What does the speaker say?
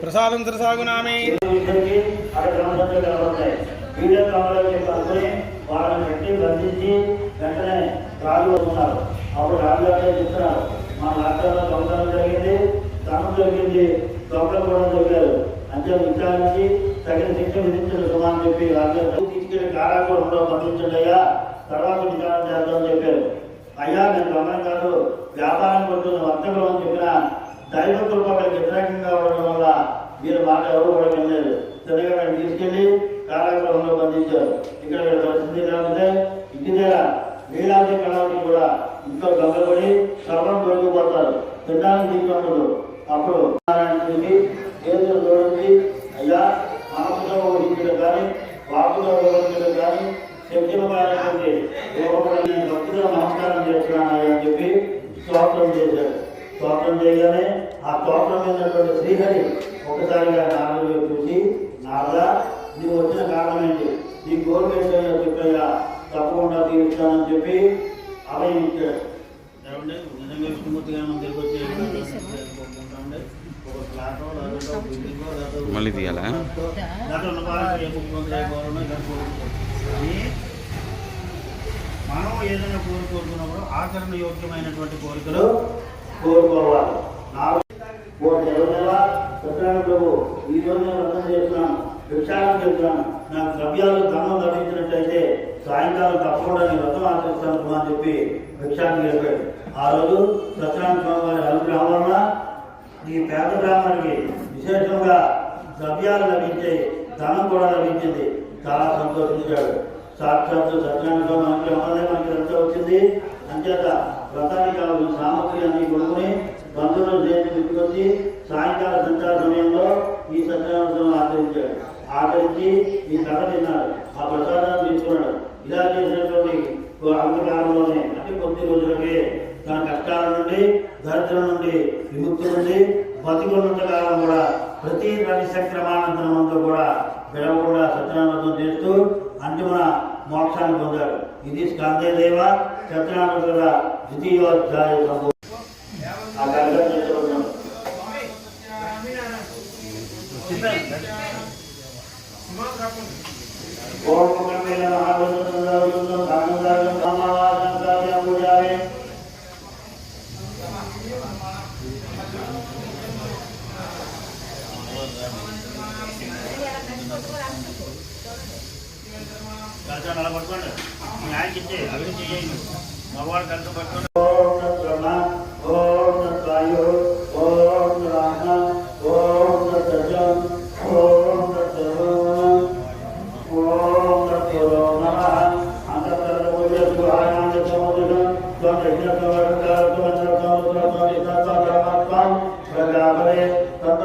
ప్రసాదం తిరసాగునామే వాళ్ళని పెట్టి బంధించి వెంటనే రాజు వస్తున్నారు. అప్పుడు రాజుగారే చెప్తున్నారు, మా రాష్ట్రంలో దొంగతనం జరిగింది, ధనం జరిగింది, దొంగలు కూడా జరిగారు అంటే విచారించి తగిన శిక్ష విధించడం సుమా అని చెప్పి రాజుగారు తీసుకెళ్లి కారాగృహంలో బంధించండి అయ్యా, తర్వాత విచారణ చేద్దామని చెప్పారు. అయ్యా నేను దొంగను కాదు, వ్యాపారం కొడుతున్న వర్తకులు అని చెప్పిన దైవ కృపకి వ్యతిరేకంగా ఉండడం వల్ల మీరు మాట ఎవరు కూడా వినలేదు. తినగా తీసుకెళ్లి కారాగృహంలో బంధించారు. ఇక్కడ పరిస్థితి లేకపోతే ఇంటి దగ్గర వేలాది కళావతి కూడా ఇంట్లో గంగపడి సర్వం దొరికిపోతారు, తినడానికి తీసుకుంటారు. అప్పుడు చేతులు చూడండి అయ్యా, మనసుతో ఊహించడం కానీ వాకుతో ఊహించడం కానీ శక్తిమైనటువంటి భక్తితో నమస్కారం చేస్తున్నాను అని చెప్పి స్తోత్రం చేశారు. స్తోత్రం చేయగానే ఆ స్తోత్రం అయినటువంటి శ్రీహరి ఒకసారిగా నాలుగు చూసి, నాలుగా నీవు వచ్చిన కారణం ఏంటి, నీ కోరిక ఏంటో చెప్పయ్యా, తప్పకుండా తీరుస్తానని చెప్పి అభయించాడు. నిజంగా విష్ణుమూర్తి గారు దగ్గరికి వచ్చి మళ్ళీ తీయాలా మనం ఏదైనా కోరుకుంటున్నప్పుడు ఆచరణ యోగ్యమైనటువంటి కోరికలు కోరుకోవాలి. ప్రభు ఈ రోజు నేను అర్థం చేస్తున్నాను, భిక్షాటం చేస్తున్నాను, నాకు ద్రవ్యాలు ధనం లభించినట్టయితే సాయంకాలం తప్పకుండా నేను వ్రతం ఆచరిస్తాను అని చెప్పి భిక్షాటం చేశాడు. ఆ రోజు సత్యనారాయణ స్వామి వారి అనుగ్రహం వల్ల ఈ పేద బ్రాహ్మణుడికి విశేషంగా ద్రవ్యాలు లభించాయి, ధనం కూడా లభించింది. చాలా సంతోషించాడు. సాక్షాత్తు సత్యనారాయణ స్వామి అనుగ్రహం వల్లే మనకి ఎంత వచ్చింది. అంచేత వ్రతానికి కావాల్సిన సామగ్రి అన్ని కొనుక్కుని బంధువులను చేసి తీసుకొచ్చి సాయంకాల సంచార సమయంలో ఈ సత్యనారాయణ స్వామి ఆచరించాడు. ఆచరించి ఈ కథ విన్నాడు, ఆ ప్రసాదాన్ని తీసుకున్నాడు. ఇలా చేసినటువంటి అంతకాలంలోనే అంటే కొద్ది రోజులకే తన కష్టాల నుండి, దరిద్రం నుండి, విముక్తి నుండి బతికున్నంత కాలం కూడా ప్రతి రవి సంక్రమానంతరంతో కూడా విడవకుండా సత్యనారాయణ చేస్తూ అంతిమ మోక్షాన్ని పొందాడు. ఇది స్కందేదేవ సత్యనారాయణ ద్వితీయోధ్యాయ సంభవం. ఆ కార్యక్రమం చేస్తున్నాం. పట్టుకోండి, న్యాయం ఇచ్చే అభివృద్ధి చేయండి, మగవాడు కలిసి పట్టుకోండి. ప్రజాపరే తత్త